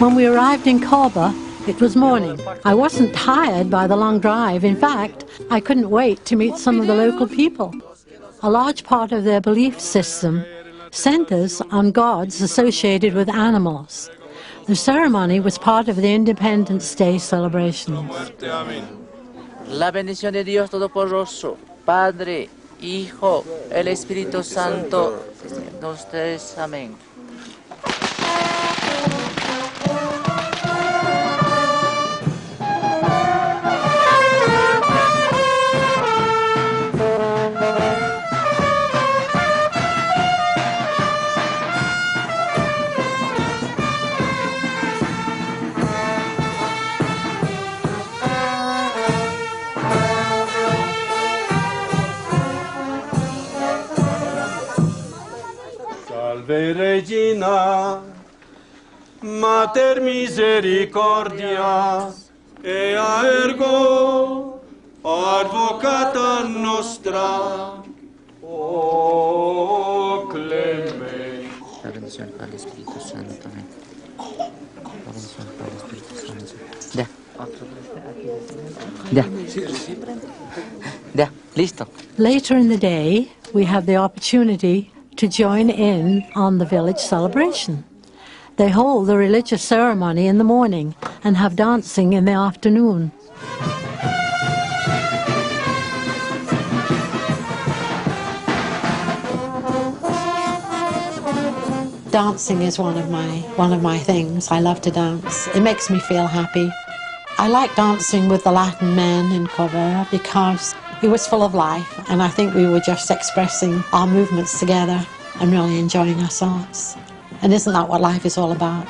When we arrived in Costa, it was morning. I wasn't tired by the long drive. In fact, I couldn't wait to meet some of the local people. A large part of their belief system centers on gods associated with animals. The ceremony was part of the Independence Day celebrations. La bendición de Dios Todopoderoso, Padre, Hijo, el Espíritu Santo, nos tres, amén. Salve Regina, Mater misericordia, ea ergo advocata nostra, o clemente. La bendición al Espíritu Santo. La bendición al Espíritu Santo. Ya, listo. Later in the day, we have the opportunity to join in on the village celebration. They hold the religious ceremony in the morning and have dancing in the afternoon. Dancing is one of my things. I love to dance. It makes me feel happy. I like dancing with the Latin men in cover because it was full of life, and I think we were just expressing our movements together and really enjoying ourselves. And isn't that what life is all about?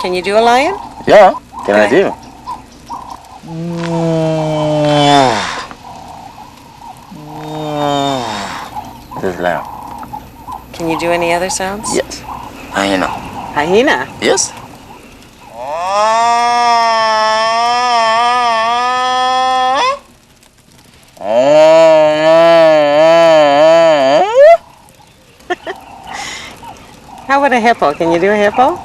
Can you do a lion? Yeah, can I do? This is loud. Can you do any other sounds? Yes. Hyena. Hyena? Yes. How about a hippo? Can you do a hippo?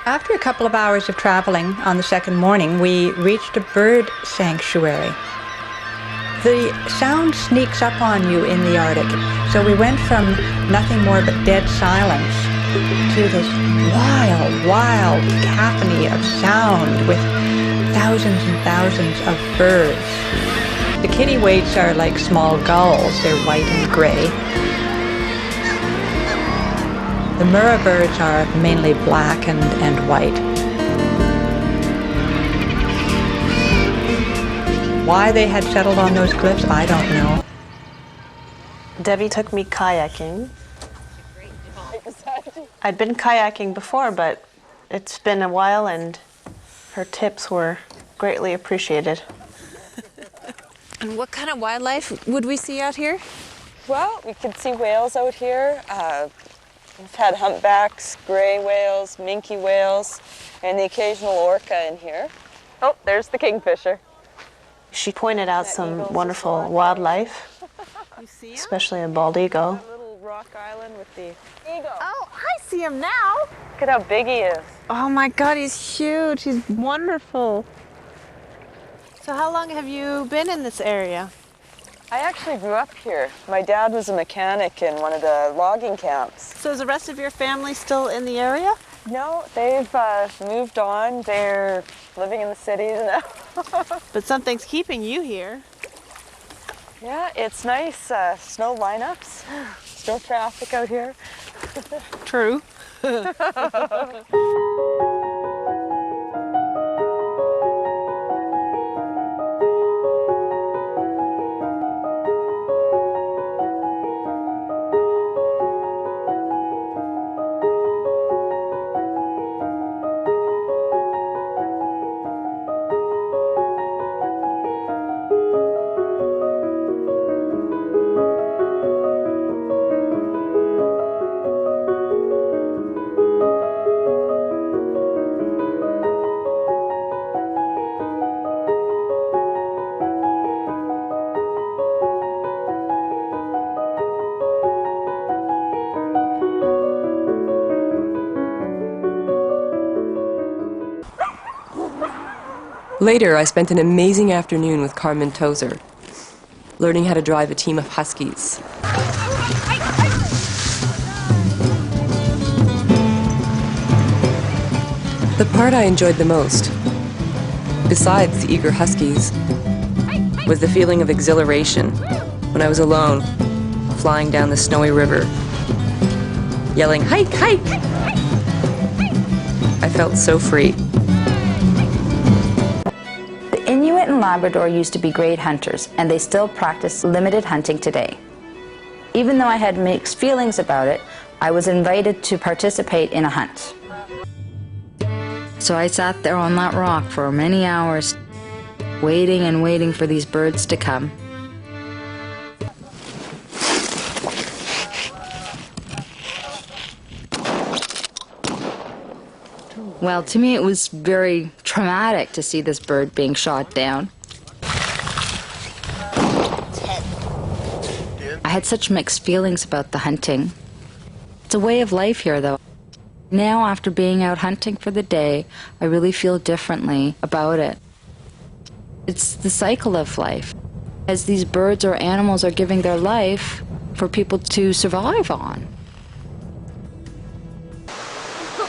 After a couple of hours of traveling on the second morning, we reached a bird sanctuary. The sound sneaks up on you in the Arctic, so we went from nothing more but dead silence to this wild cacophony of sound with thousands and thousands of birds. The kittiwakes are like small gulls. They're white and gray. The murra birds are mainly black and white. Why they had settled on those cliffs, I don't know. Debbie took me kayaking. I'd been kayaking before, but it's been a while, and her tips were greatly appreciated. And what kind of wildlife would we see out here? Well, we could see whales out here. We've had humpbacks, gray whales, minke whales, and the occasional orca in here. Oh, there's the kingfisher. She pointed out some wonderful wildlife, especially a bald eagle. That little rock island with the eagle. Oh, I see him now. Look at how big he is. Oh my God, he's huge. He's wonderful. So how long have you been in this area? I actually grew up here. My dad was a mechanic in one of the logging camps. So is the rest of your family still in the area? No, they've moved on. They're living in the cities now. But something's keeping you here. Yeah, it's nice. Snow lineups, snow traffic out here. True. Later, I spent an amazing afternoon with Carmen Tozer, learning how to drive a team of huskies. The part I enjoyed the most, besides the eager huskies, was the feeling of exhilaration when I was alone, flying down the snowy river, yelling, "Hike, hike!" I felt so free. Inuit and Labrador used to be great hunters, and they still practice limited hunting today. Even though I had mixed feelings about it, I was invited to participate in a hunt. So I sat there on that rock for many hours, waiting and waiting for these birds to come. Well, to me it was very traumatic to see this bird being shot down. I had such mixed feelings about the hunting. It's a way of life here, though. Now, after being out hunting for the day, I really feel differently about it. It's the cycle of life. As these birds or animals are giving their life for people to survive on.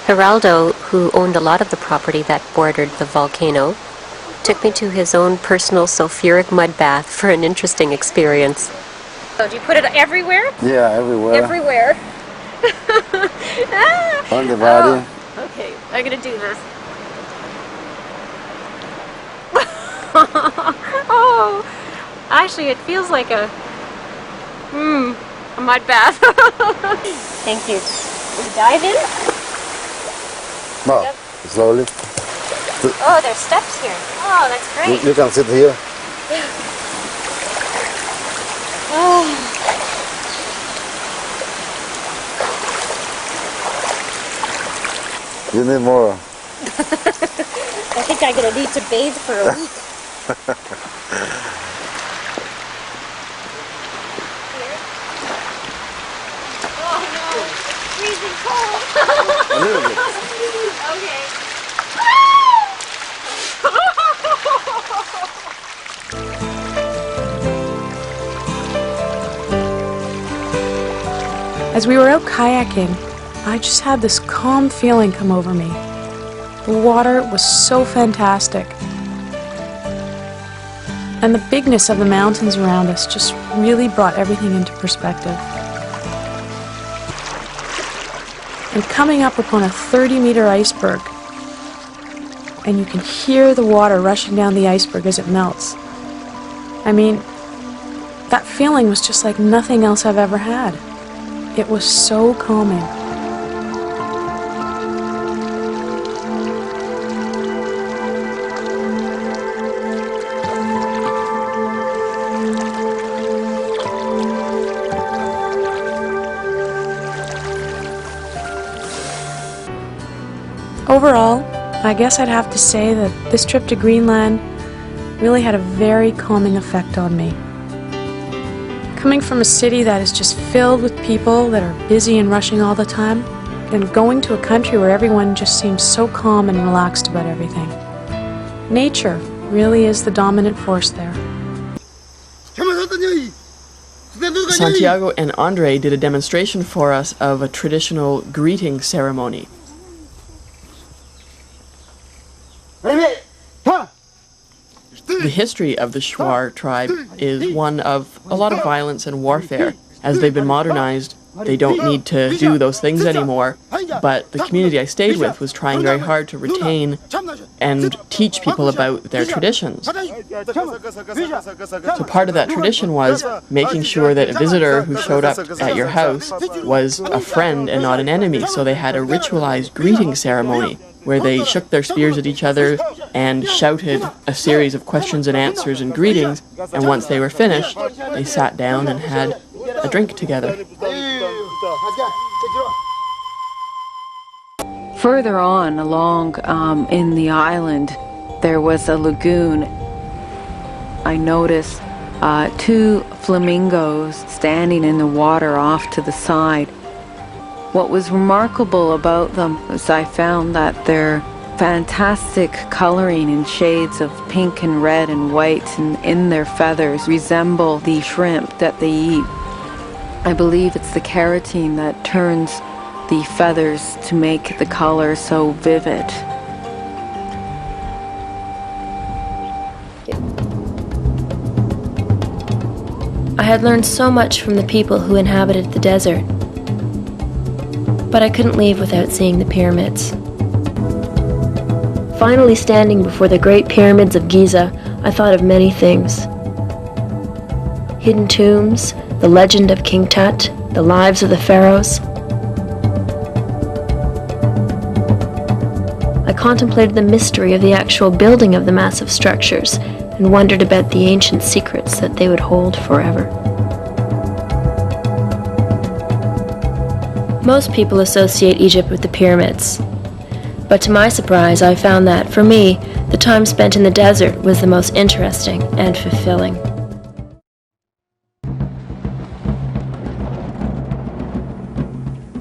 Geraldo, who owned a lot of the property that bordered the volcano, took me to his own personal sulfuric mud bath for an interesting experience. So do you put it everywhere? Yeah, everywhere. Everywhere. On the body. Oh, okay, I'm gonna do this. Oh, actually it feels like a mud bath. Thank you. Dive in? No, slowly. Oh, there's steps here. Oh, that's great. You can sit here. Oh. You need more. I think I'm going to need to bathe for a week. Oh no, freezing cold. A little bit. Okay. As we were out kayaking, I just had this calm feeling come over me. The water was so fantastic. And the bigness of the mountains around us just really brought everything into perspective. And coming up upon a 30-meter iceberg, and you can hear the water rushing down the iceberg as it melts. I mean, that feeling was just like nothing else I've ever had. It was so calming. Overall, I guess I'd have to say that this trip to Greenland really had a very calming effect on me. Coming from a city that is just filled with people that are busy and rushing all the time, and going to a country where everyone just seems so calm and relaxed about everything. Nature really is the dominant force there. Santiago and Andre did a demonstration for us of a traditional greeting ceremony. The history of the Shuar tribe is one of a lot of violence and warfare. As they've been modernized, they don't need to do those things anymore, but the community I stayed with was trying very hard to retain and teach people about their traditions. So part of that tradition was making sure that a visitor who showed up at your house was a friend and not an enemy, so they had a ritualized greeting ceremony where they shook their spears at each other and shouted a series of questions and answers and greetings, and once they were finished, they sat down and had a drink together. Further on along in the island, there was a lagoon. I noticed 2 flamingos standing in the water off to the side. What was remarkable about them was I found that their fantastic coloring in shades of pink and red and white and in their feathers resemble the shrimp that they eat. I believe it's the keratin that turns the feathers to make the color so vivid. I had learned so much from the people who inhabited the desert, but I couldn't leave without seeing the pyramids. Finally standing before the great pyramids of Giza, I thought of many things. Hidden tombs, the legend of King Tut, the lives of the pharaohs. I contemplated the mystery of the actual building of the massive structures and wondered about the ancient secrets that they would hold forever. Most people associate Egypt with the pyramids, but to my surprise I found that, for me, the time spent in the desert was the most interesting and fulfilling.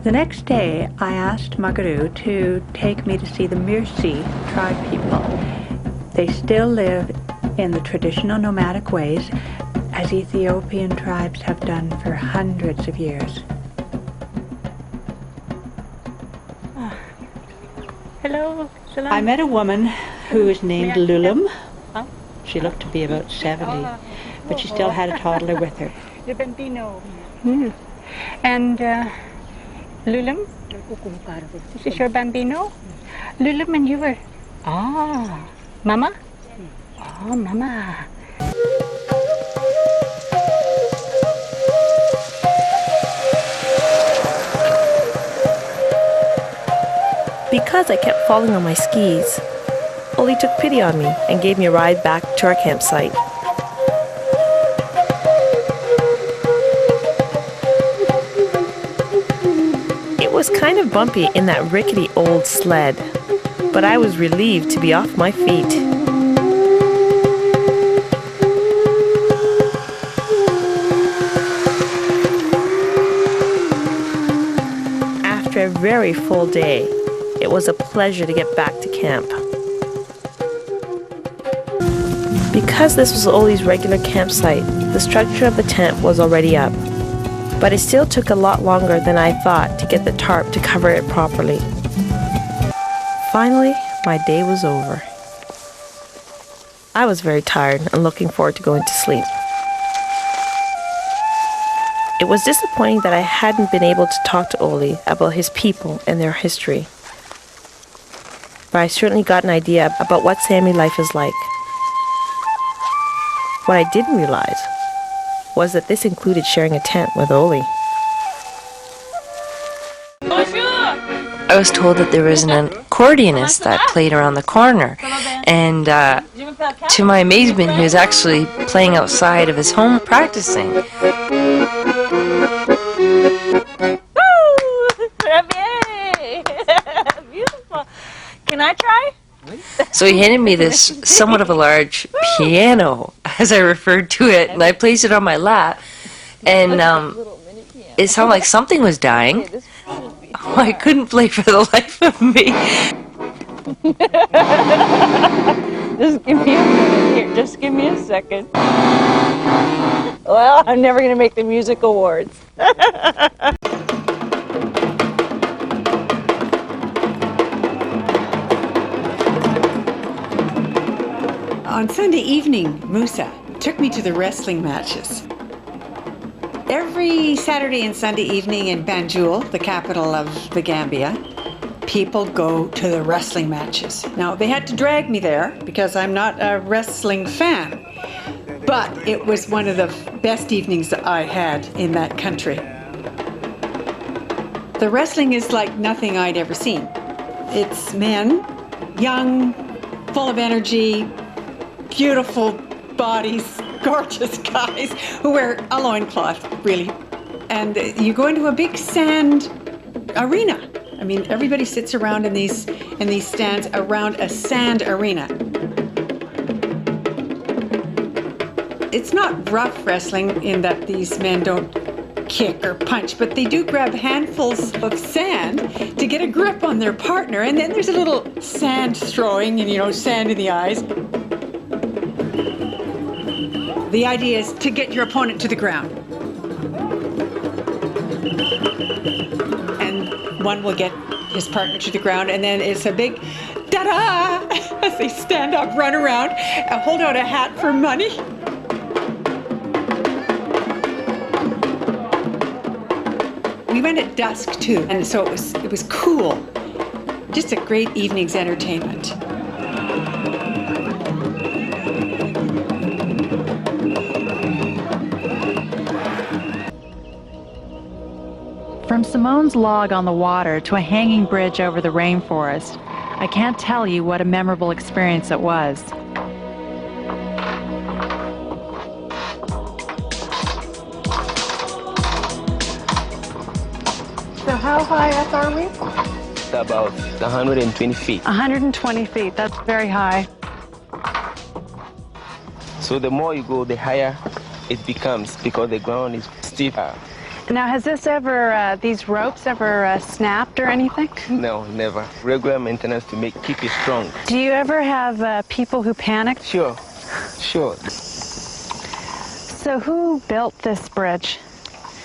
The next day, I asked Magaru to take me to see the Mirsi tribe people. They still live in the traditional nomadic ways, as Ethiopian tribes have done for hundreds of years. Hello. I met a woman who was named Lulam. She looked to be about 70, but she still had a toddler with her. The bambino. And Lulam, this is your bambino? Lulam, and you were... Ah, Mama? Oh, Mama. Because I kept falling on my skis, Oli took pity on me and gave me a ride back to our campsite. It was kind of bumpy in that rickety old sled, but I was relieved to be off my feet. After a very full day, it was a pleasure to get back to camp. Because this was Oli's regular campsite, the structure of the tent was already up. But it still took a lot longer than I thought to get the tarp to cover it properly. Finally, my day was over. I was very tired and looking forward to going to sleep. It was disappointing that I hadn't been able to talk to Oli about his people and their history. But I certainly got an idea about what Sami life is like. What I didn't realize was that this included sharing a tent with Oli. I was told that there was an accordionist that played around the corner, and to my amazement, he was actually playing outside of his home practicing. Beautiful. Can I try? So he handed me this somewhat of a large piano, as I referred to it, and I placed it on my lap, and it sounded like something was dying. Oh, I couldn't play for the life of me. Just give me a minute here. Just give me a second. Well, I'm never going to make the music awards. On Sunday evening, Musa took me to the wrestling matches. Every Saturday and Sunday evening in Banjul, the capital of the Gambia, people go to the wrestling matches. Now, they had to drag me there because I'm not a wrestling fan, but it was one of the best evenings that I had in that country. The wrestling is like nothing I'd ever seen. It's men, young, full of energy, beautiful bodies, gorgeous guys who wear a loincloth, really. And you go into a big sand arena. I mean, everybody sits around in these stands around a sand arena. It's not rough wrestling in that these men don't kick or punch, but they do grab handfuls of sand to get a grip on their partner, and then there's a little sand throwing and, you know, sand in the eyes. The idea is to get your opponent to the ground. And one will get his partner to the ground, and then it's a big da-da as they stand up, run around, and hold out a hat for money. We went at dusk too, and so it was cool. Just a great evening's entertainment. From Simone's log on the water to a hanging bridge over the rainforest, I can't tell you what a memorable experience it was. So how high up are we? About 120 feet. 120 feet, that's very high. So the more you go, the higher it becomes because the ground is steeper. Now, has this ever, these ropes ever snapped or anything? No, never. Regular maintenance to keep it strong. Do you ever have people who panic? Sure. So who built this bridge?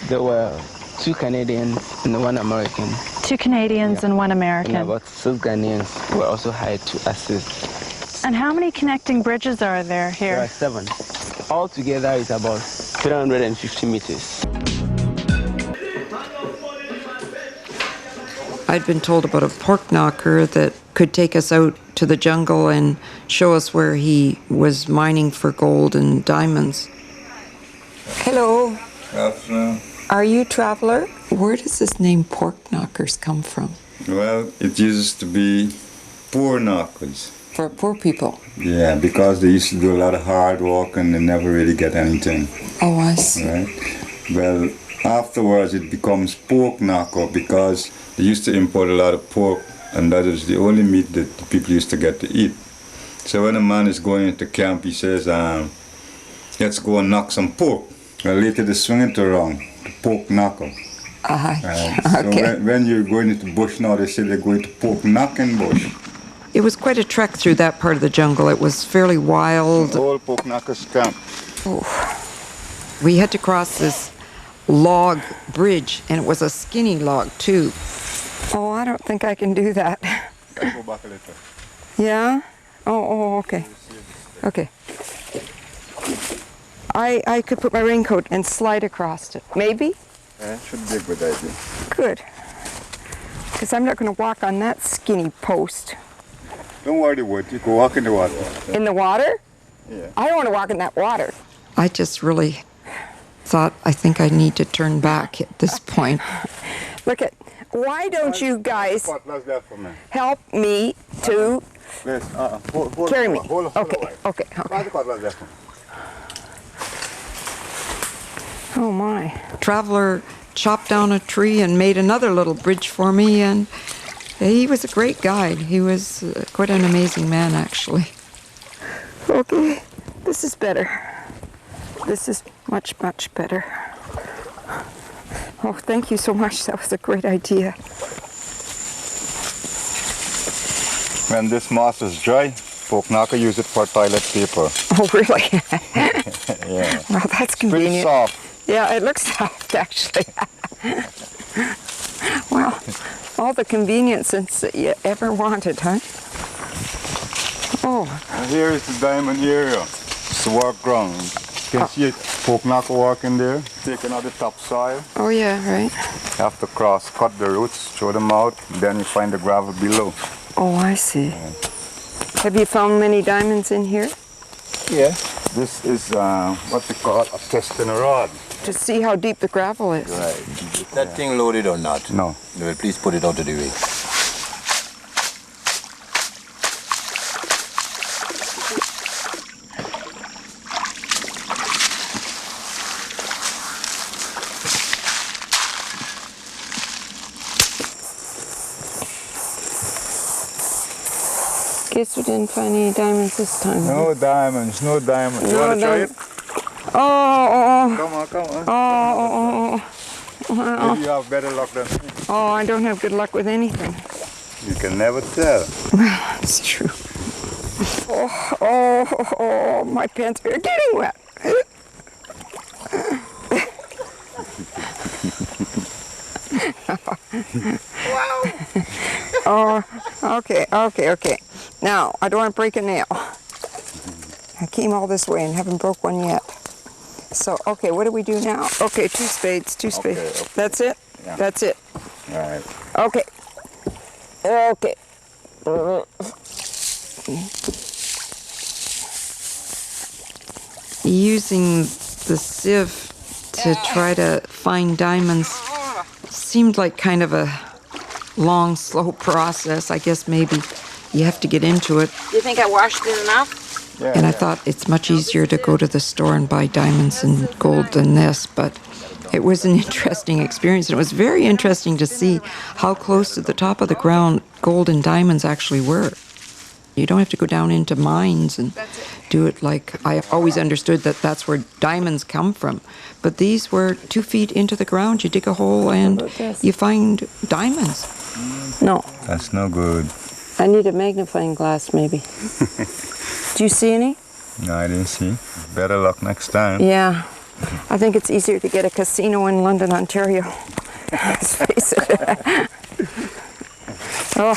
There were 2 Canadians and 1 American. 2 Canadians and 1 American. And about 6 Ghanaians were also hired to assist. And how many connecting bridges are there here? There are 7. Altogether, it's about 350 meters. I'd been told about a pork knocker that could take us out to the jungle and show us where he was mining for gold and diamonds. Hello. Afternoon. Are you a traveler? Where does this name pork knockers come from? Well, it used to be poor knockers. For poor people? Yeah, because they used to do a lot of hard work and they never really get anything. Oh, I see. Right? Well, afterwards it becomes pork knocker because they used to import a lot of pork, and that is the only meat that the people used to get to eat. So when a man is going into camp, he says, let's go and knock some pork. Well, later they swing it around, the pork knocker. Okay. So when you're going into bush now, they say they're going to pork knocking bush. It was quite a trek through that part of the jungle. It was fairly wild. All pork knockers camp. Oh. We had to cross this log bridge, and it was a skinny log too. Oh, I don't think I can do that. Go back a little. Yeah? Oh, okay. Okay. I could put my raincoat and slide across it. Maybe? Yeah, should be a good idea. Good. Because I'm not going to walk on that skinny post. Don't worry, you can walk in the water. In the water? Yeah. I don't want to walk in that water. I just really thought, I think I need to turn back at this point. Look at, why don't you guys help me to carry me? Okay. Oh my. Traveler chopped down a tree and made another little bridge for me, and he was a great guide. He was quite an amazing man, actually. Okay, this is better. This is much, much better. Oh, thank you so much. That was a great idea. When this moss is dry, pork knocker use it for toilet paper. Oh, really? Yeah. Well, that's convenient. Pretty soft. Yeah, it looks soft, actually. Well, all the conveniences that you ever wanted, huh? Oh. And here is the diamond area. It's the work ground. You can see it, folk knuckle working there, taking out the topsoil. Oh yeah, right. You have to cut the roots, throw them out, then you find the gravel below. Oh, I see. Have you found many diamonds in here? Yeah. This is what they call a testing rod. To see how deep the gravel is. Right. Is that thing loaded or not? No. No, please put it out of the way. Guess we didn't find any diamonds this time. No diamonds, no diamonds. You want to try it? Oh. Come on. Oh. Maybe you have better luck than me. Oh, I don't have good luck with anything. You can never tell. It's true. Oh, my pants are getting wet. Oh, okay. Now, I don't want to break a nail. I came all this way and haven't broke one yet. So, okay, what do we do now? Okay, two spades. Okay. That's it? Yeah. That's it. All right. Okay. Using the sieve to try to find diamonds seemed like kind of a long, slow process. I guess maybe you have to get into it. Do you think I washed it enough? And I thought it's much easier to go to the store and buy diamonds and gold than this, but it was an interesting experience. And it was very interesting to see how close to the top of the ground gold and diamonds actually were. You don't have to go down into mines and do it like I always understood that that's where diamonds come from. But these were 2 feet into the ground. You dig a hole and you find diamonds. No. That's no good. I need a magnifying glass, maybe. Do you see any? No, I didn't see. Better luck next time. Yeah. I think it's easier to get a casino in London, Ontario. Let's face it. Oh.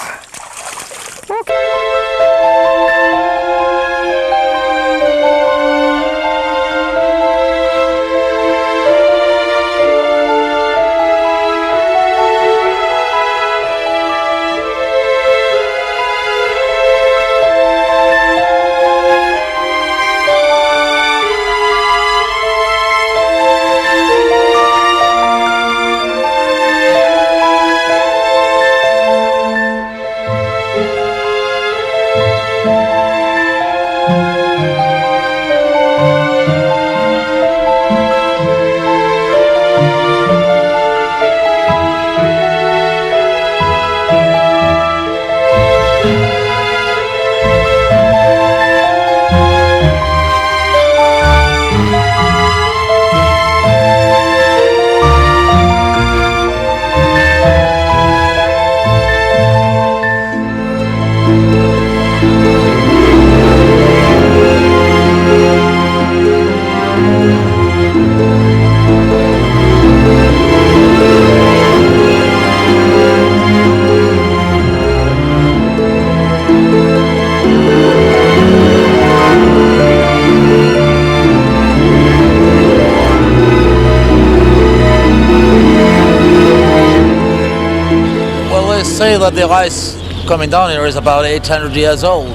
That the ice coming down here is about 800 years old.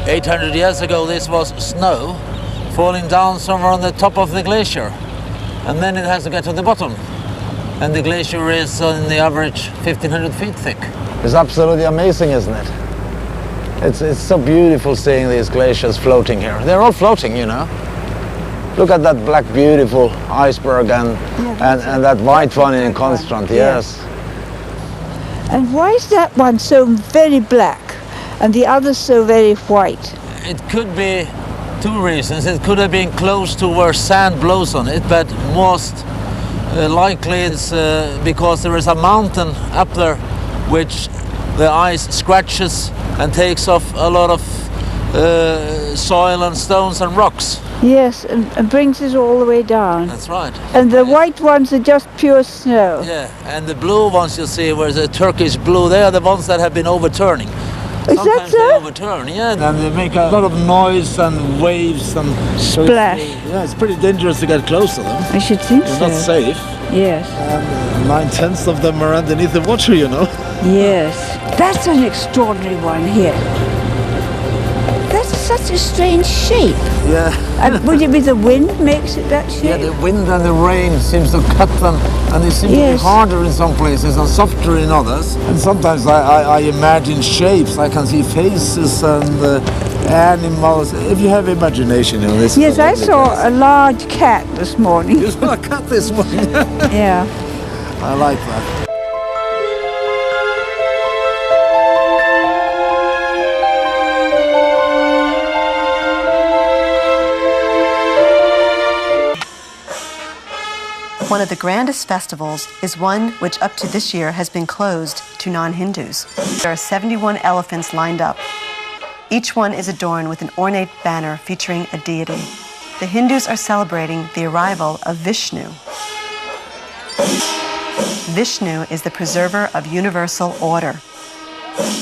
800 years ago this was snow falling down somewhere on the top of the glacier, and then it has to get to the bottom, and the glacier is on the average 1,500 feet thick. It's absolutely amazing, isn't it? It's so beautiful seeing these glaciers floating here. They're all floating, you know. Look at that black beautiful iceberg and that white one in Constrand, yes. And why is that one so very black and the other so very white? It could be two reasons. It could have been close to where sand blows on it, but most likely it's because there is a mountain up there which the ice scratches and takes off a lot of soil and stones and rocks. Yes, and brings it all the way down. That's right. And the white ones are just pure snow. Yeah, and the blue ones you see, where the Turkish blue, they are the ones that have been overturning. Is that so? They overturn, yeah, and they make a lot of noise and waves and splash. Yeah, it's pretty dangerous to get close to them. I should think it's so. Not safe. Yes. And 9/10 of them are underneath the water, you know. Yes. That's an extraordinary one here. That's such a strange shape. Yeah. And would it be the wind makes it that shape? Yeah, the wind and the rain seems to cut them, and they seem to be harder in some places and softer in others. And sometimes I imagine shapes. I can see faces and animals. If you have imagination, you know, this. Yes, I saw a large cat this morning. You saw a cat this morning? Yeah. I like that. One of the grandest festivals is one which up to this year has been closed to non-Hindus. There are 71 elephants lined up. Each one is adorned with an ornate banner featuring a deity. The Hindus are celebrating the arrival of Vishnu. Vishnu is the preserver of universal order.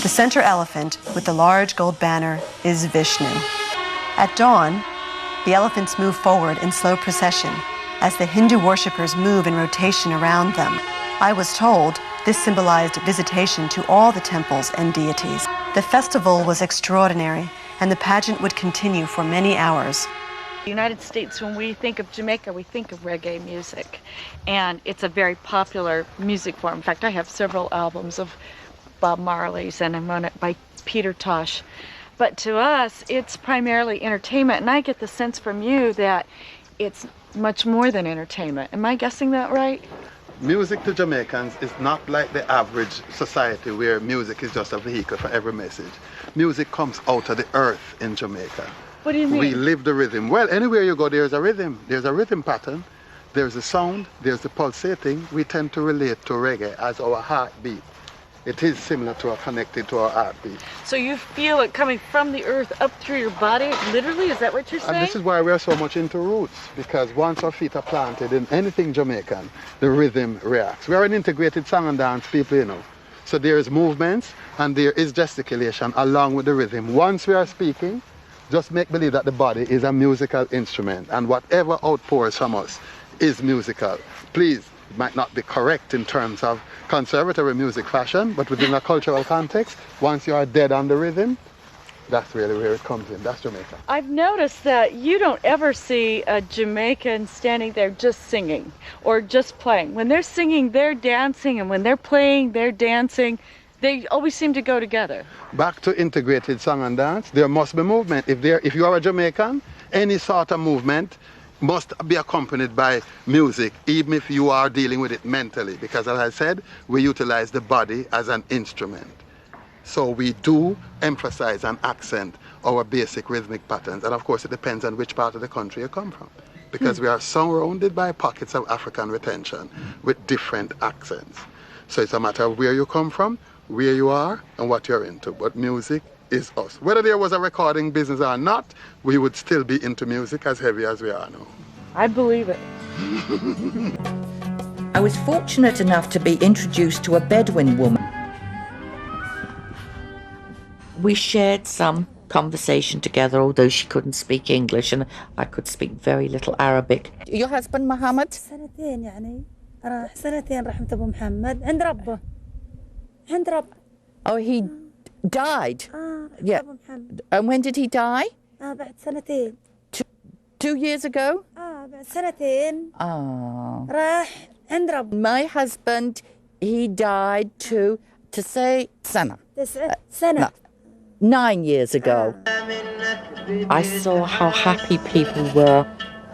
The center elephant with the large gold banner is Vishnu. At dawn, the elephants move forward in slow procession as the Hindu worshippers move in rotation around them. I was told this symbolized visitation to all the temples and deities. The festival was extraordinary, and the pageant would continue for many hours. The United States, when we think of Jamaica, we think of reggae music, and it's a very popular music form. In fact, I have several albums of Bob Marley's and one by Peter Tosh. But to us, it's primarily entertainment, and I get the sense from you that it's much more than entertainment. Am I guessing that right? Music to Jamaicans is not like the average society where music is just a vehicle for every message. Music comes out of the earth in Jamaica. What do you mean? We live the rhythm. Well, anywhere you go, there's a rhythm. There's a rhythm pattern. There's a sound. There's the pulsating. We tend to relate to reggae as our heartbeat. It is similar to or connected to our heartbeat. So you feel it coming from the earth up through your body, literally? Is that what you're saying? And this is why we're so much into roots, because once our feet are planted in anything Jamaican, the rhythm reacts. We're an integrated song and dance people, you know. So there is movements and there is gesticulation along with the rhythm. Once we are speaking, just make believe that the body is a musical instrument, and whatever outpours from us is musical. Please, it might not be correct in terms of conservatory music fashion, but within a cultural context, once you are dead on the rhythm, that's really where it comes in. That's Jamaica. I've noticed that you don't ever see a Jamaican standing there just singing or just playing. When they're singing, they're dancing, and when they're playing, they're dancing. They always seem to go together. Back to integrated song and dance, there must be movement. If you are a Jamaican, any sort of movement must be accompanied by music, even if you are dealing with it mentally, because as I said, we utilize the body as an instrument. So we do emphasize and accent our basic rhythmic patterns, and of course it depends on which part of the country you come from, because we are surrounded by pockets of African retention with different accents. So it's a matter of where you come from, where you are, and what you're into, but music is us. Whether there was a recording business or not, we would still be into music as heavy as we are now. I believe it. I was fortunate enough to be introduced to a Bedouin woman. We shared some conversation together, although she couldn't speak English and I could speak very little Arabic. Your husband Muhammad? سنتين يعني سنتين رحمة أبو محمد عند ربه عند رب. Oh, he died? Yeah. And when did he die? بعد سنتين. 2 years ago? بعد سنتين. راح عند رب. My husband, he died to say سنة. سنة. 9 years ago. I saw how happy people were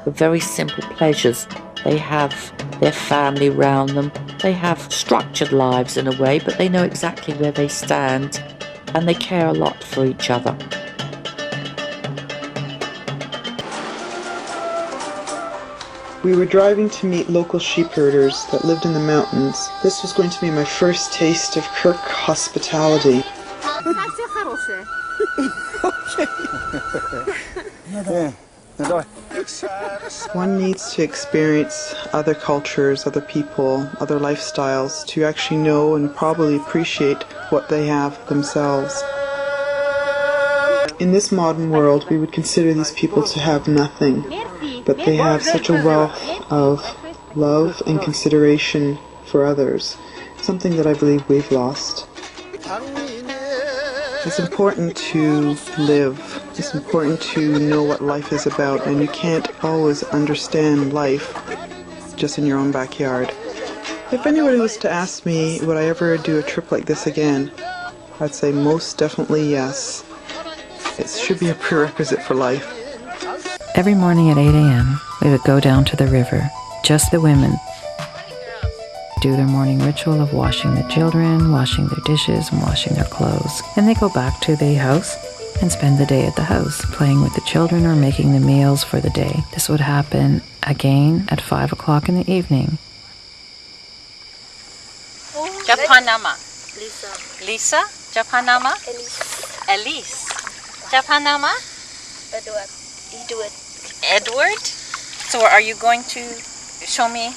with very simple pleasures. They have their family around them. They have structured lives in a way, but they know exactly where they stand and they care a lot for each other. We were driving to meet local sheep herders that lived in the mountains. This was going to be my first taste of Kirk hospitality. One needs to experience other cultures, other people, other lifestyles to actually know and probably appreciate what they have themselves. In this modern world, we would consider these people to have nothing, but they have such a wealth of love and consideration for others, something that I believe we've lost. It's important to live. It's important to know what life is about, and you can't always understand life just in your own backyard. If anybody was to ask me, would I ever do a trip like this again, I'd say most definitely yes. It should be a prerequisite for life. Every morning at 8 a.m., we would go down to the river, just the women, do their morning ritual of washing the children, washing their dishes, and washing their clothes. And they go back to the house and spend the day at the house, playing with the children or making the meals for the day. This would happen again at 5 o'clock in the evening. Japanama. Lisa. Japanama. Elise. Japanama. Edward. So are you going to show me?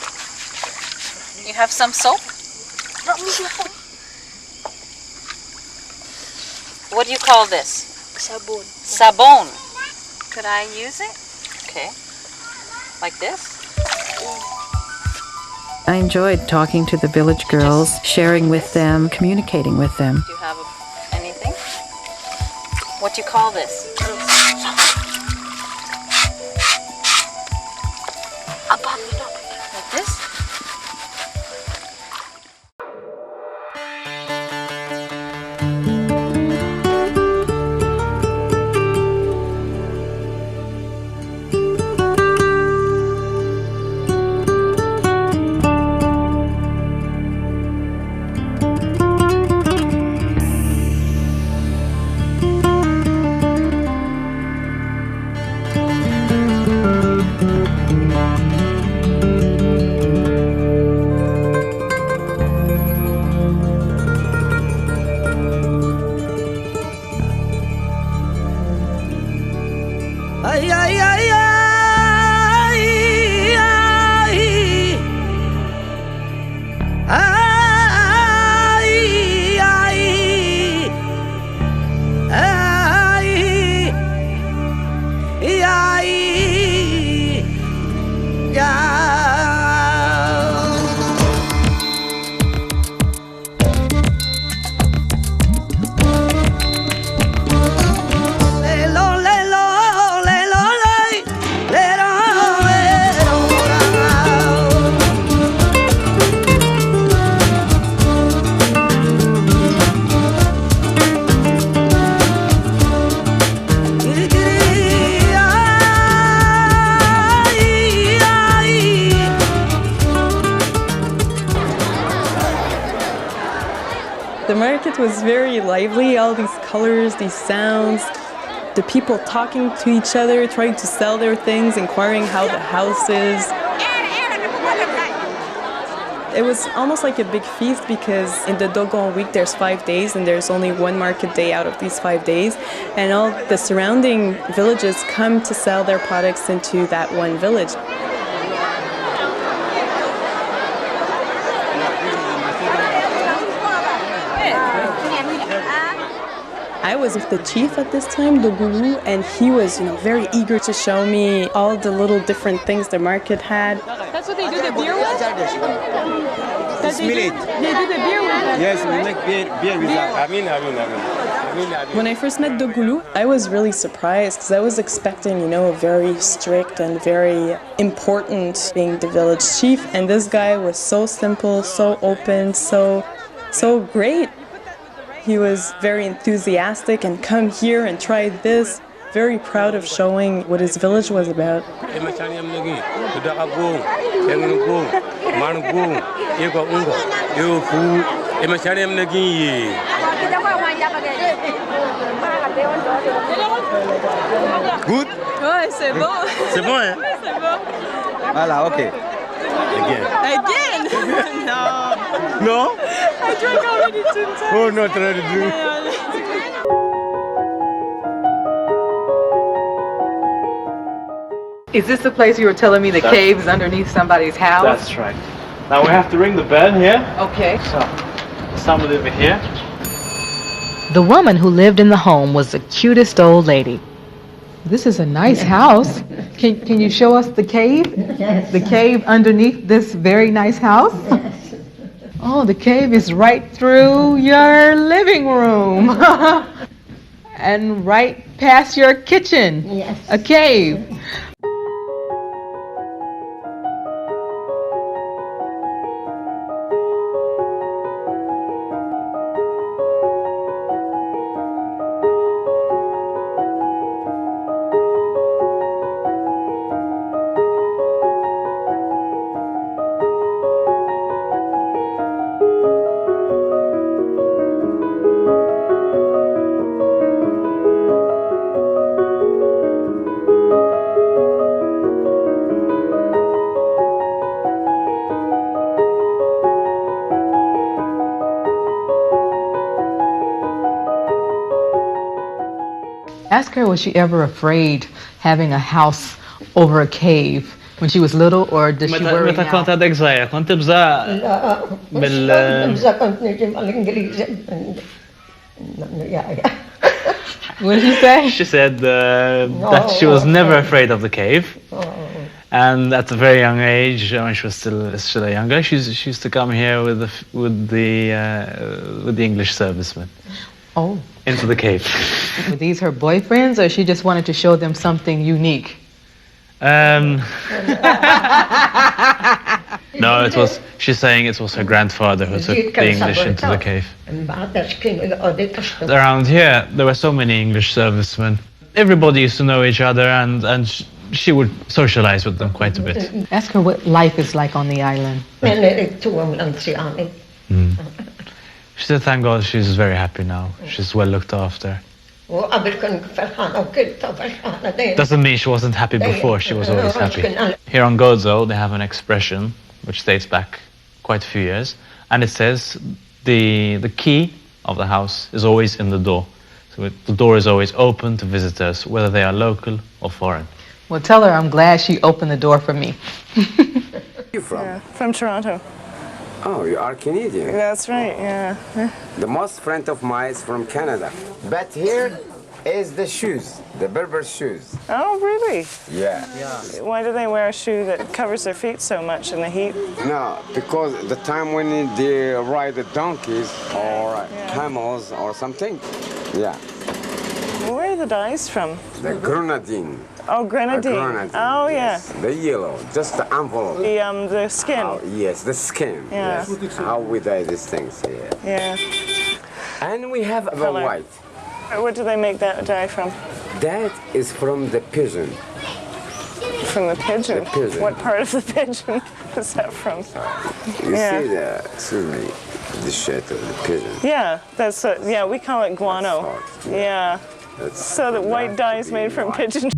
You have some soap? What do you call this? Sabon. Sabon. Could I use it? Okay. Like this? I enjoyed talking to the village girls, sharing with them, communicating with them. Do you have anything? What do you call this? Like this? The market was very lively, all these colors, these sounds, the people talking to each other, trying to sell their things, inquiring how the house is. It was almost like a big feast because in the Dogon week there's 5 days and there's only one market day out of these 5 days, and all the surrounding villages come to sell their products into that one village. I was with the chief at this time, Dogulu, and he was, very eager to show me all the little different things the market had. That's what they do the beer with? They do the beer with? Yes, we make beer with that. When I first met Dogulu, I was really surprised because I was expecting, a very strict and very important being the village chief, and this guy was so simple, so open, so great. He was very enthusiastic and come here and try this, very proud of showing what his village was about. Good? Ouais, c'est bon. C'est bon, hein? Ouais, c'est bon. Voilà, ok. Again? No. No? I drank already 2 times. Oh, not ready to drink. Is this the place you were telling me the caves underneath somebody's house? That's right. Now we have to ring the bell here. Okay. So, someone over here. The woman who lived in the home was the cutest old lady. This is a nice house. Can you show us the cave? Yes. The cave underneath this very nice house? Yes. Oh, the cave is right through your living room. And right past your kitchen. Yes. A cave. Ask her, was she ever afraid having a house over a cave when she was little, or did she worry متى كنت now? هذيك صغيرة كنت بزاق لا مش كنت نجي مع الإنجليز What did you say? She said that she was never afraid of the cave. And at a very young age, when she was still younger, she used to come here with the English servicemen. Oh. Into the cave. Were these her boyfriends, or she just wanted to show them something unique? No, she's saying it was her grandfather who took the English into the cave. Around here, there were so many English servicemen. Everybody used to know each other, and she would socialize with them quite a bit. Ask her what life is like on the island. She said, thank God, she's very happy now. She's well looked after. Doesn't mean she wasn't happy before, she was always happy. Here on Gozo, they have an expression which dates back quite a few years, and it says the key of the house is always in the door. So the door is always open to visitors, whether they are local or foreign. Well, tell her I'm glad she opened the door for me. You from? From Toronto. Oh, you are Canadian. That's right, yeah. The most friend of mine is from Canada. But here is the shoes, the Berber shoes. Oh, really? Yeah. Why do they wear a shoe that covers their feet so much in the heat? No, because the time when they ride the donkeys or camels or something. Yeah. Where are the dyes from? The grenadine. Oh, grenadine. Grenadine. Oh, yeah. Yes. The yellow, just the envelope. The skin. Oh, yes, the skin. Yeah. Yes. How we dye these things here. Yeah. And we have the Color. white. What do they make that dye from? That is from the pigeon. From the pigeon? The pigeon. What part of the pigeon is that from? You see the shit of the pigeon. Yeah, that's we call it guano. Yeah. So the white dye is made from pigeon.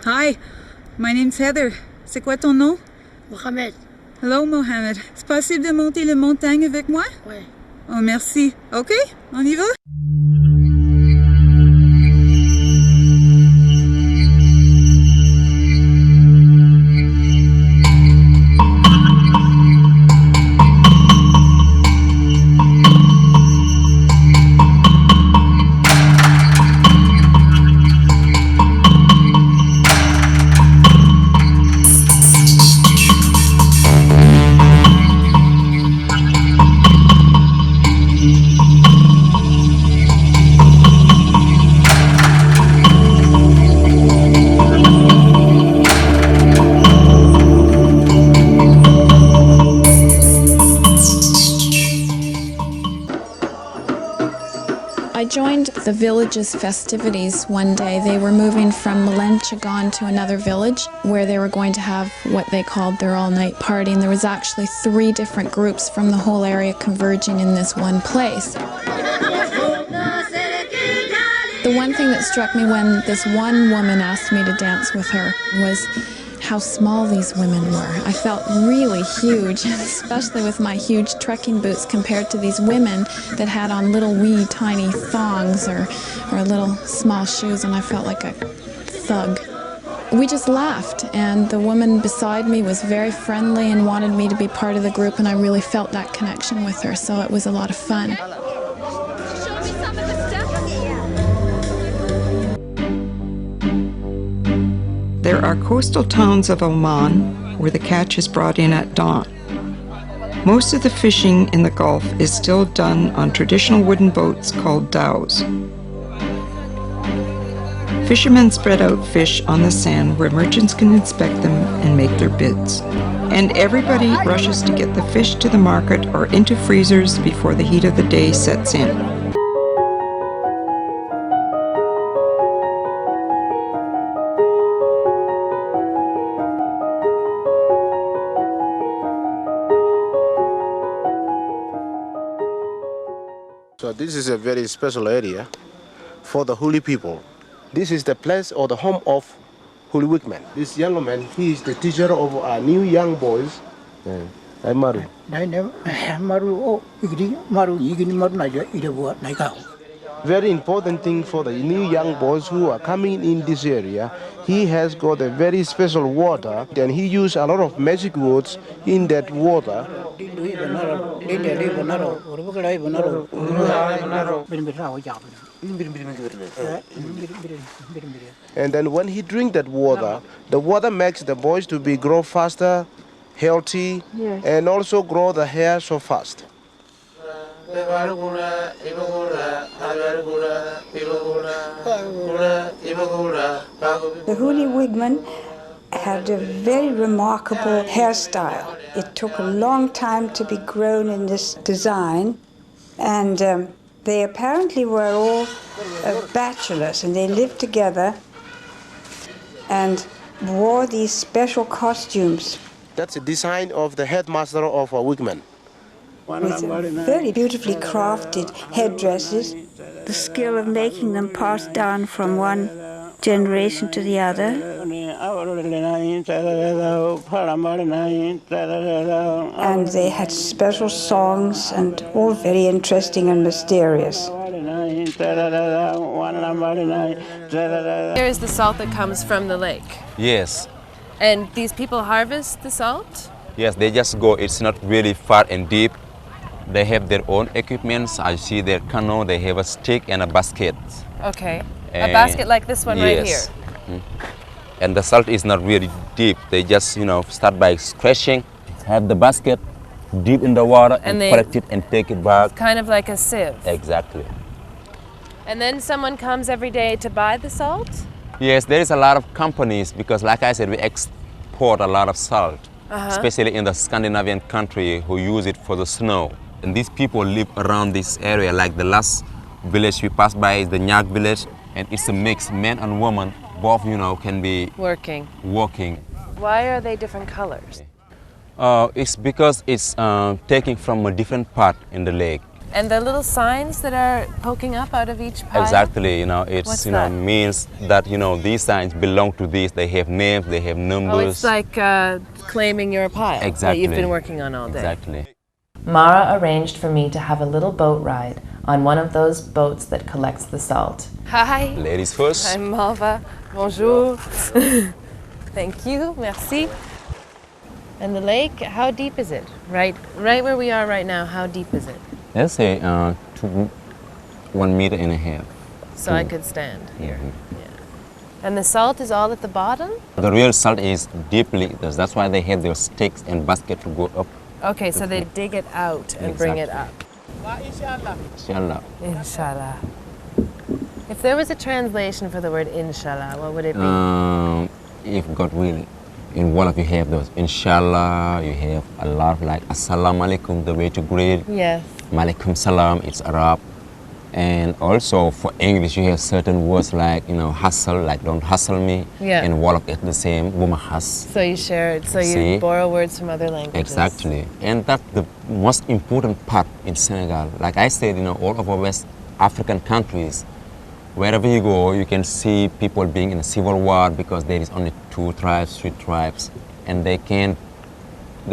Hi, my name's Heather. C'est quoi ton nom? Mohamed. Hello, Mohamed. C'est possible de monter la montagne avec moi? Ouais. Oh, merci. OK, on y va? the village's festivities one day. They were moving from Miquelon to another village where they were going to have what they called their all-night party, and there was actually 3 different groups from the whole area converging in this one place. The one thing that struck me when this one woman asked me to dance with her was how small these women were. I felt really huge, especially with my huge trekking boots compared to these women that had on little wee tiny thongs or little small shoes, and I felt like a thug. We just laughed, and the woman beside me was very friendly and wanted me to be part of the group, and I really felt that connection with her, so it was a lot of fun. There are coastal towns of Oman where the catch is brought in at dawn. Most of the fishing in the Gulf is still done on traditional wooden boats called dhows. Fishermen spread out fish on the sand where merchants can inspect them and make their bids. And everybody rushes to get the fish to the market or into freezers before the heat of the day sets in. So this is a very special area for the Huli people. This is the place or the home of Huli Wickman. This young man, he is the teacher of our new young boys. Maru. Very important thing for the new young boys who are coming in this area, he has got a very special water, and he used a lot of magic words in that water. And then when he drink that water, the water makes the boys to be grow faster, healthy, yes, and also grow the hair so fast. The Huli Wigman had a very remarkable hairstyle. It took a long time to be grown in this design, and they apparently were all bachelors, and they lived together and wore these special costumes. That's a design of the headmaster of a Wigman. With very beautifully crafted headdresses. The skill of making them passed down from one generation to the other. And they had special songs, and all very interesting and mysterious. Here is the salt that comes from the lake. Yes. And these people harvest the salt? Yes, they just go. It's not really far and deep. They have their own equipments. I see their canoe. They have a stick and a basket. Okay. A basket like this one, yes, right here. Mm-hmm. And the salt is not really deep. They just, start by scratching, have the basket deep in the water, and collect it and take it back. It's kind of like a sieve. Exactly. And then someone comes every day to buy the salt? Yes, there is a lot of companies because, like I said, we export a lot of salt, especially in the Scandinavian country who use it for the snow. And these people live around this area, like the last village we passed by is the Nyak village, and it's a mix, man and woman, both, can be working. Why are they different colors? It's because it's taken from a different part in the lake. And the little signs that are poking up out of each pile? Exactly, it's means that these signs belong to these. They have names, they have numbers. Oh, it's like claiming your pile that you've been working on all day. Exactly. Mara arranged for me to have a little boat ride on one of those boats that collects the salt. Hi. Ladies first. I'm Malva. Bonjour. Thank you. Merci. And the lake, how deep is it? Right where we are right now, how deep is it? Let's say 1.5 meters. So I could stand here. Mm-hmm. Yeah. And the salt is all at the bottom? The real salt is deeply, that's why they have their sticks and basket to go up. Okay, so they dig it out and bring it up. Inshallah. Inshallah. If there was a translation for the word inshallah, what would it be? If God will. In Wolof you have those. Inshallah, you have a lot like Assalamu alaikum, the way to greet. Yes. Malaikum salam, it's Arab. And also for English, you hear certain words like, hustle, like don't hustle me. Yeah. And Wolof it's the same, woman hus. So you share it, so you borrow words from other languages. Exactly. And that's the most important part in Senegal. Like I said, all over West African countries, wherever you go, you can see people being in a civil war because there is only 2 tribes, 3 tribes, and they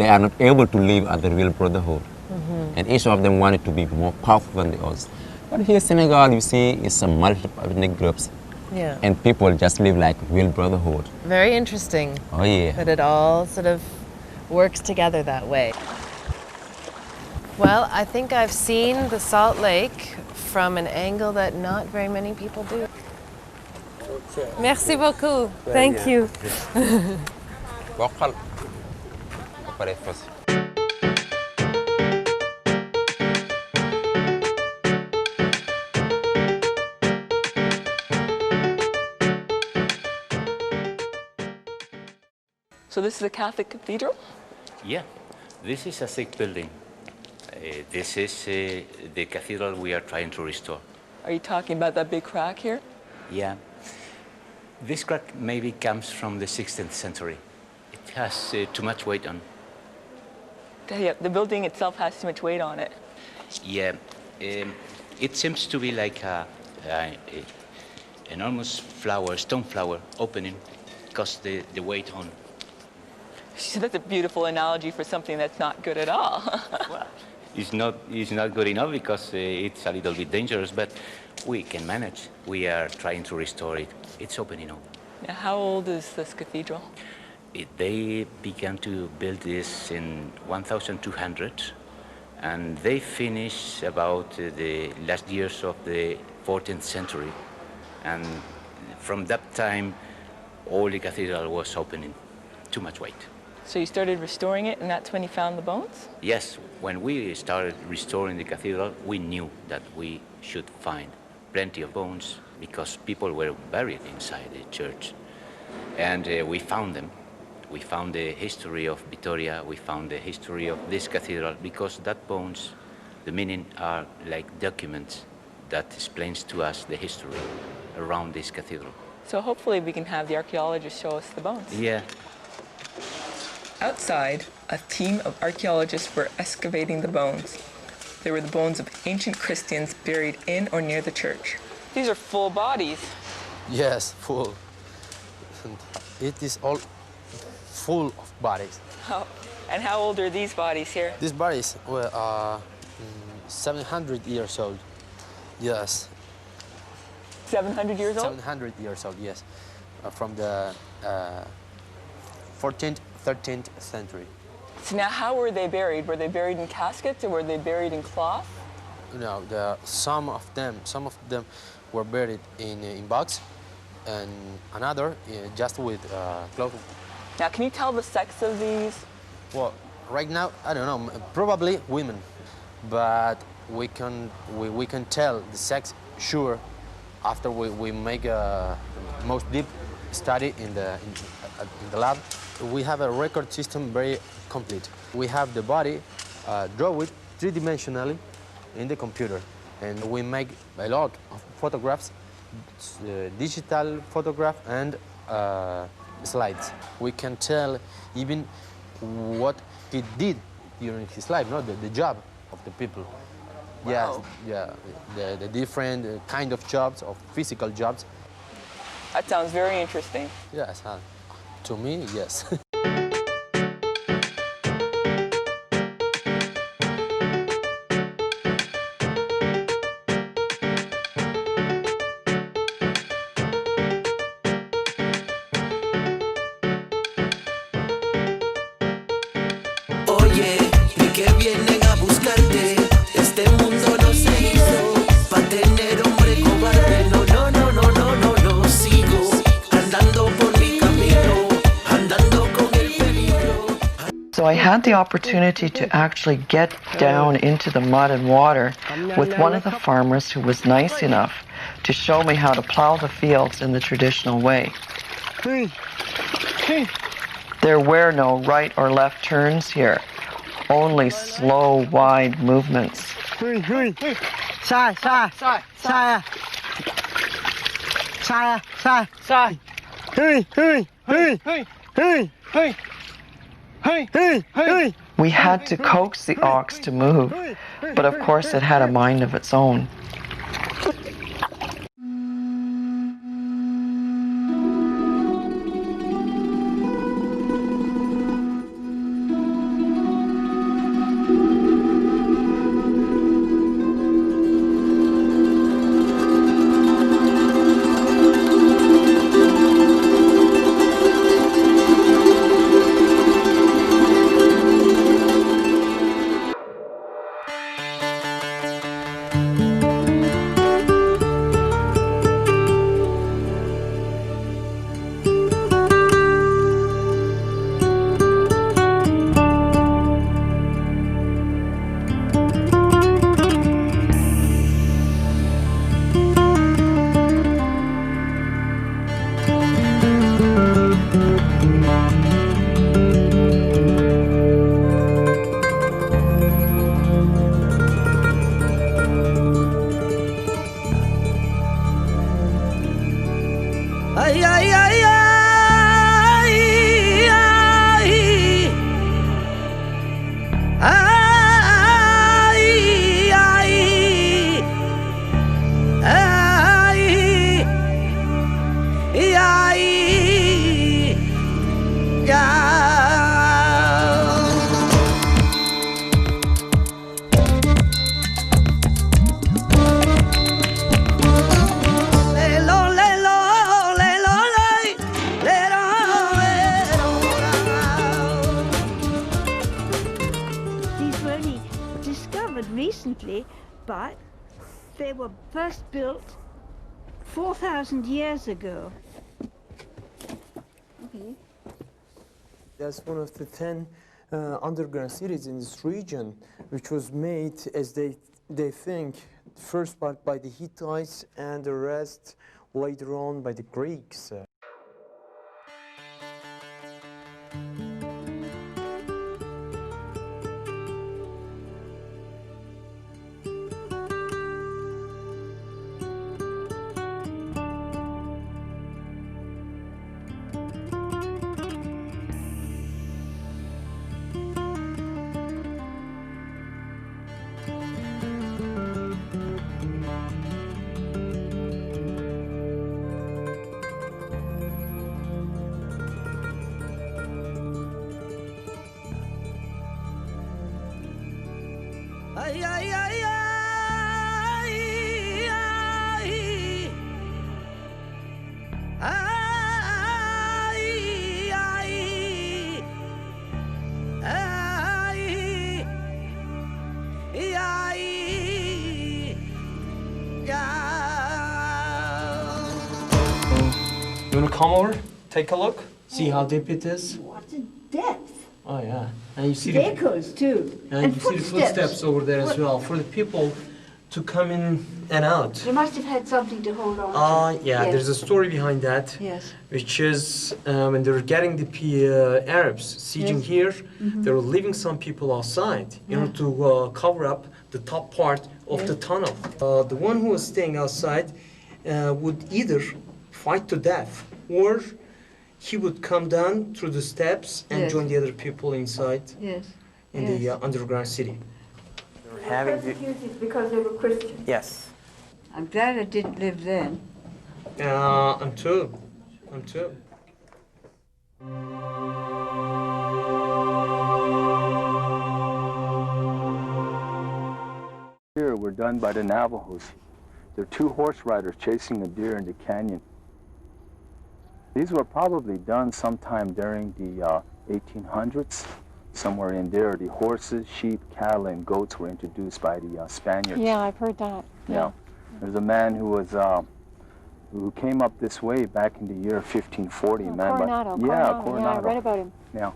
are not able to live as the real brotherhood. And each of them wanted to be more powerful than the others. But here in Senegal, you see, it's a multiple ethnic groups. Yeah. And people just live like real brotherhood. Very interesting. Oh, yeah. That it all sort of works together that way. Well, I think I've seen the Salt Lake from an angle that not very many people do. Merci beaucoup. Thank you. So this is a Catholic cathedral? Yeah, this is a sick building. This is the cathedral we are trying to restore. Are you talking about that big crack here? Yeah. This crack maybe comes from the 16th century. It has too much weight on. Yeah, the building itself has too much weight on it. Yeah, it seems to be like a enormous flower, stone flower opening because the weight on. So that's a beautiful analogy for something that's not good at all. Well, it's not good enough because it's a little bit dangerous, but we can manage. We are trying to restore it. It's opening up. Now, how old is this cathedral? They began to build this in 1200, and they finished about the last years of the 14th century. And from that time, all the cathedral was opening. Too much weight. So you started restoring it, and that's when you found the bones? Yes, when we started restoring the cathedral, we knew that we should find plenty of bones because people were buried inside the church. And we found them. We found the history of Vitoria, we found the history of this cathedral because that bones, the meaning are like documents that explains to us the history around this cathedral. So hopefully we can have the archaeologists show us the bones. Yeah. Outside, a team of archaeologists were excavating the bones. They were the bones of ancient Christians buried in or near the church. These are full bodies. Yes, full. It is all full of bodies. Oh, and how old are these bodies here? These bodies were 700 years old. Yes. 700 years old? 700 years old, yes. From the 14th, 13th century. So now how were they buried? Were they buried in caskets or were they buried in cloth? No, some of them were buried in box, and another just with cloth. Now, can you tell the sex of these? Well, right now, I don't know, probably women, but we can tell the sex sure after we make a most deep study in the lab. We have a record system very complete. We have the body draw it 3-dimensionally in the computer, and we make a lot of photographs, digital photograph and slides. We can tell even what he did during his life, not the job of the people. Wow. Yes, yeah, the different kind of jobs, of physical jobs. That sounds very interesting. Yes, to me, yes. Oye, ni que vienen a buscarte. Este mundo no se hizo pa' tener hombre cobarde. No, no, no, no, no, no, no. Sigo andando por mi camino, andando con el peligro. So I had the opportunity to actually get down into the mud and water with one of the farmers who was nice enough to show me how to plow the fields in the traditional way. There were no right or left turns here, only slow, wide movements. Sai, sai, sai, sai, sai, sai, sai. Hey, hey, hey, hey, hey, hey, hey, hey, hey. We had to coax the ox to move, but of course it had a mind of its own. Recently, but they were first built 4,000 years ago. Okay. That's one of the 10 underground cities in this region, which was made, as they think, first part by the Hittites and the rest later on by the Greeks. You want to come over, take a look, see how deep it is? What a depth! Oh yeah, and you see the echoes too, and you see the footsteps over there as well for the people to come in and out. They must have had something to hold on to. Yeah, yes. There's a story behind that. Yes. Which is when they were getting the Arabs sieging here, they were leaving some people outside in order to cover up the top part of the tunnel. The one who was staying outside would either fight to death or he would come down through the steps and join the other people inside in the underground city. Having persecuted because they were Christians. Yes. I'm glad I didn't live then. I'm too. I'm too. Here were done by the Navajos. They're two horse riders chasing a deer in the canyon. These were probably done sometime during the 1800s. Somewhere in there, the horses, sheep, cattle, and goats were introduced by the Spaniards. Yeah, I've heard that. Yeah. There's a man who was who came up this way back in the year 1540. Coronado. Yeah, Coronado. Yeah, I read about him. Yeah.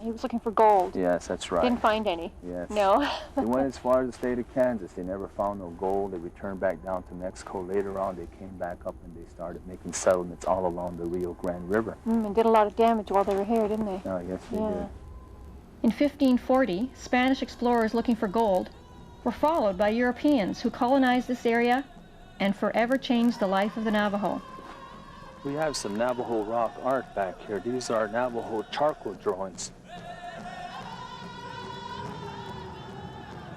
He was looking for gold. Yes, that's right. Didn't find any. Yes. No. They went as far as the state of Kansas. They never found no gold. They returned back down to Mexico. Later on, they came back up and they started making settlements all along the Rio Grande River. And did a lot of damage while they were here, didn't they? Oh, yes, they did. In 1540, Spanish explorers looking for gold were followed by Europeans who colonized this area and forever changed the life of the Navajo. We have some Navajo rock art back here. These are Navajo charcoal drawings.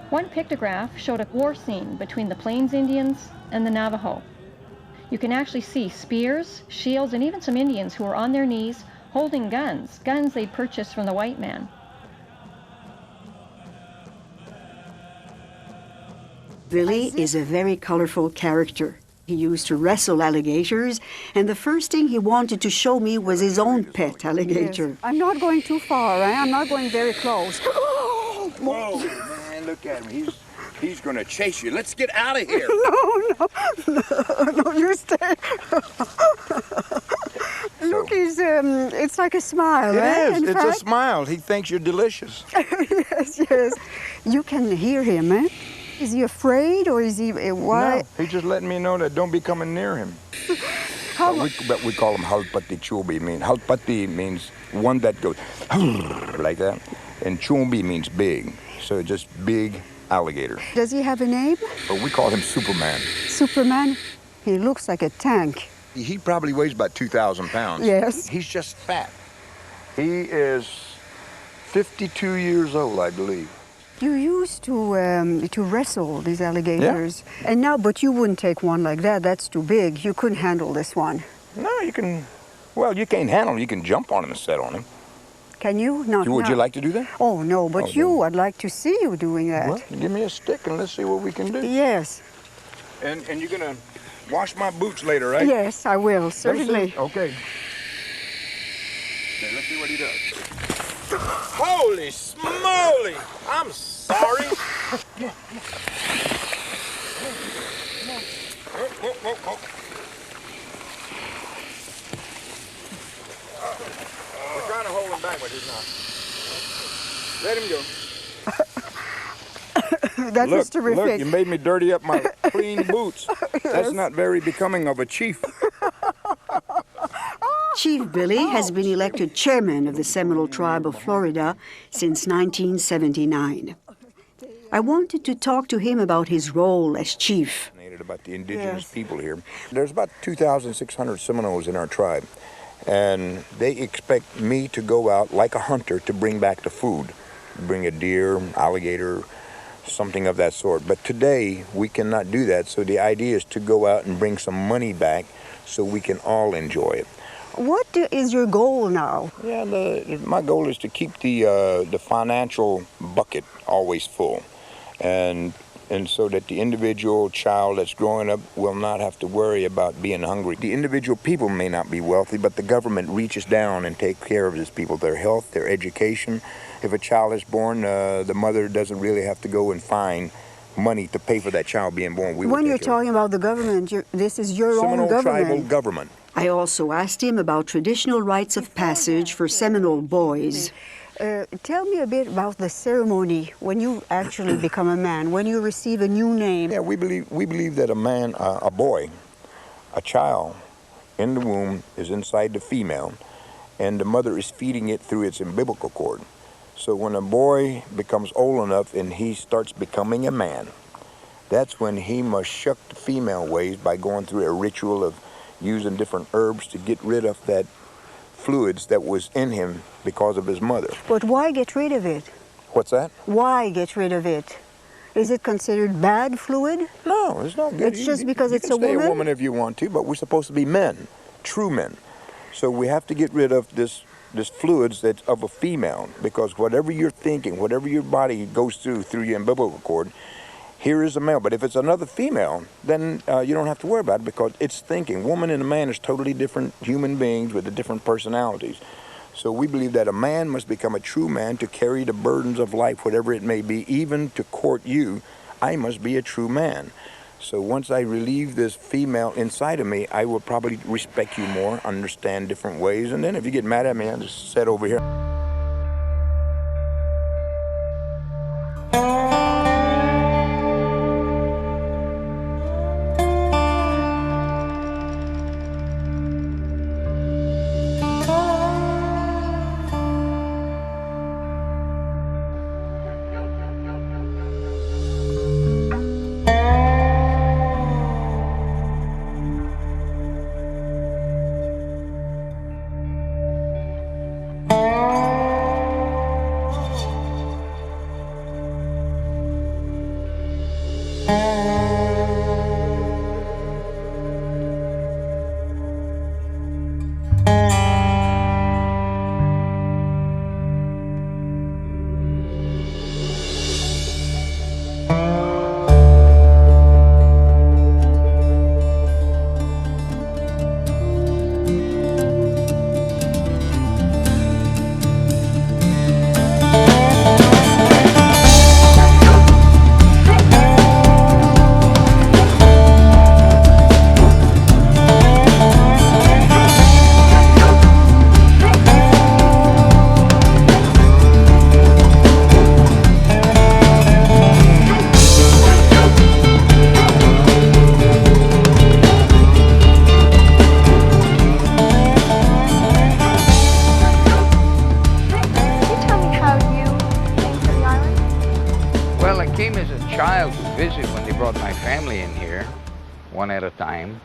One pictograph showed a war scene between the Plains Indians and the Navajo. You can actually see spears, shields, and even some Indians who were on their knees holding guns they'd purchased from the white man. Billy is a very colorful character. He used to wrestle alligators, and the first thing he wanted to show me was his own pet alligator. Yes. I'm not going too far, right? I'm not going very close. Whoa, man, look at him. He's going to chase you. Let's get out of here. No, you stay. Look, it's like a smile, right? It's a smile. He thinks you're delicious. Yes. You can hear him, eh? Is he afraid, or is he, why? No, he's just letting me know that don't be coming near him. But we call him halpati chumbi. Halpati means one that goes like that, and chumbi means big. So just big alligator. Does he have a name? Oh, we call him Superman. Superman? He looks like a tank. He probably weighs about 2,000 pounds. Yes. He's just fat. He is 52 years old, I believe. You used to wrestle these alligators, and now, but you wouldn't take one like that. That's too big. You couldn't handle this one. No, you can. Well, you can't handle him. You can jump on him and sit on him. Can you? No. Would you like to do that? Oh no, but I'd like to see you doing that. Well, give me a stick and let's see what we can do. Yes. And you're gonna wash my boots later, right? Yes, I will certainly. Okay. Okay, let's see what he does. Holy smoly! I'm sorry. We're trying to hold him back, but he's not. Let him go. That was terrific. Look, you made me dirty up my clean boots. Yes. That's not very becoming of a chief. Chief Billy has been elected chairman of the Seminole Tribe of Florida since 1979. I wanted to talk to him about his role as chief. About the indigenous people here. There's about 2,600 Seminoles in our tribe, and they expect me to go out like a hunter to bring back the food, bring a deer, alligator, something of that sort. But today we cannot do that, so the idea is to go out and bring some money back so we can all enjoy it. What is your goal now? Yeah, my goal is to keep the financial bucket always full, and so that the individual child that's growing up will not have to worry about being hungry. The individual people may not be wealthy, but the government reaches down and takes care of these people, their health, their education. If a child is born, the mother doesn't really have to go and find money to pay for that child being born. When you're talking about the government, this is your own government. Seminole tribal government. I also asked him about traditional rites of passage for Seminole boys. Tell me a bit about the ceremony when you actually become a man, when you receive a new name. Yeah, we believe that a man, a boy, a child in the womb is inside the female, and the mother is feeding it through its umbilical cord. So when a boy becomes old enough and he starts becoming a man, that's when he must shuck the female ways by going through a ritual of using different herbs to get rid of that fluids that was in him because of his mother. But why get rid of it? What's that? Why get rid of it? Is it considered bad fluid? No, it's not good. It's just because it's a woman? You can stay a woman if you want to, but we're supposed to be men, true men. So we have to get rid of this fluids that's of a female, because whatever you're thinking, whatever your body goes through your umbilical cord, here is a male. But if it's another female, then you don't have to worry about it, because it's thinking. Woman and a man is totally different human beings with the different personalities. So we believe that a man must become a true man to carry the burdens of life, whatever it may be, even to court you. I must be a true man. So once I relieve this female inside of me, I will probably respect you more, understand different ways, and then if you get mad at me, I'll just sit over here. visit when they brought my family in here, one at a time.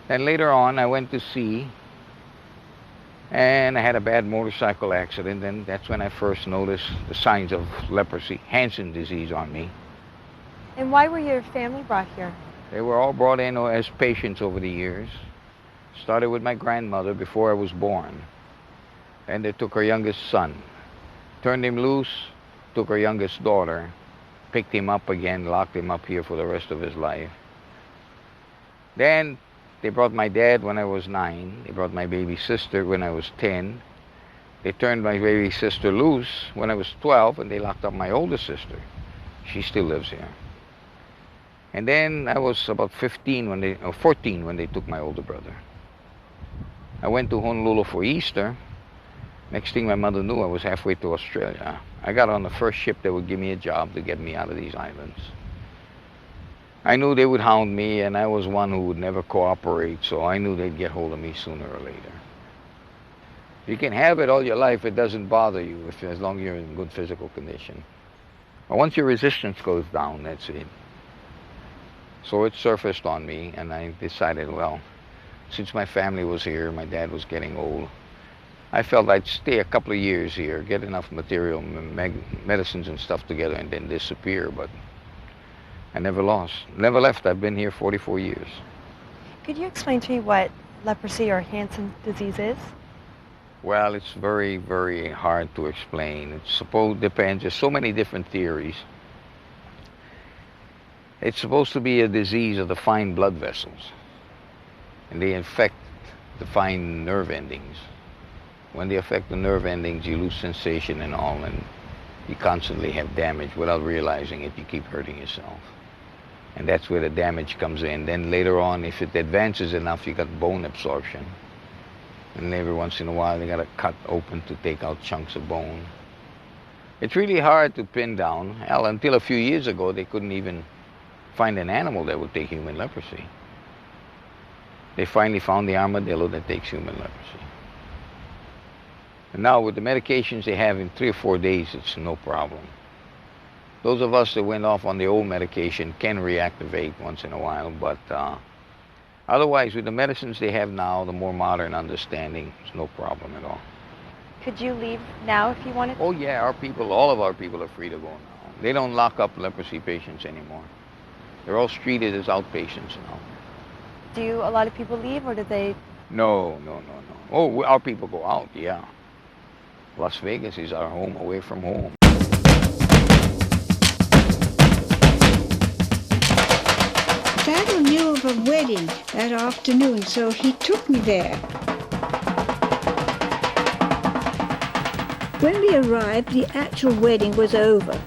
Then later on, I went to sea, and I had a bad motorcycle accident, and that's when I first noticed the signs of leprosy, Hansen disease on me. And why were your family brought here? They were all brought in as patients over the years. Started with my grandmother before I was born. And they took her youngest son, turned him loose, took her youngest daughter, picked him up again, locked him up here for the rest of his life. Then they brought my dad when I was 9. They brought my baby sister when I was 10. They turned my baby sister loose when I was 12, and they locked up my older sister. She still lives here. And then I was about 14 when they took my older brother. I went to Honolulu for Easter. Next thing my mother knew, I was halfway to Australia. I got on the first ship that would give me a job to get me out of these islands. I knew they would hound me, and I was one who would never cooperate, so I knew they'd get hold of me sooner or later. You can have it all your life, it doesn't bother you as long as you're in good physical condition. But once your resistance goes down, that's it. So it surfaced on me, and I decided, well, since my family was here, my dad was getting old, I felt I'd stay a couple of years here, get enough material, medicines and stuff together, and then disappear, but I never left. I've been here 44 years. Could you explain to me what leprosy or Hansen disease is? Well, it's very, very hard to explain. Depends, there's so many different theories. It's supposed to be a disease of the fine blood vessels, and they infect the fine nerve endings. When they affect the nerve endings, you lose sensation and all, and you constantly have damage without realizing it. You keep hurting yourself. And that's where the damage comes in. Then later on, if it advances enough, you got bone absorption. And every once in a while, they got to cut open to take out chunks of bone. It's really hard to pin down. Hell, until a few years ago, they couldn't even find an animal that would take human leprosy. They finally found the armadillo that takes human leprosy. And now with the medications they have, in 3 or 4 days, it's no problem. Those of us that went off on the old medication can reactivate once in a while, but otherwise with the medicines they have now, the more modern understanding, it's no problem at all. Could you leave now if you wanted? Oh yeah, all of our people are free to go now. They don't lock up leprosy patients anymore. They're all treated as outpatients now. Do a lot of people leave, or do they? No. Oh, our people go out, yeah. Las Vegas is our home away from home. Dad knew of a wedding that afternoon, so he took me there. When we arrived, the actual wedding was over,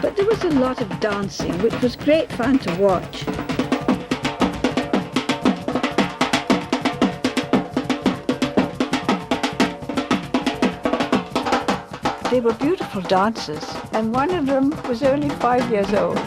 but there was a lot of dancing, which was great fun to watch. They were beautiful dancers, and one of them was only 5 years old.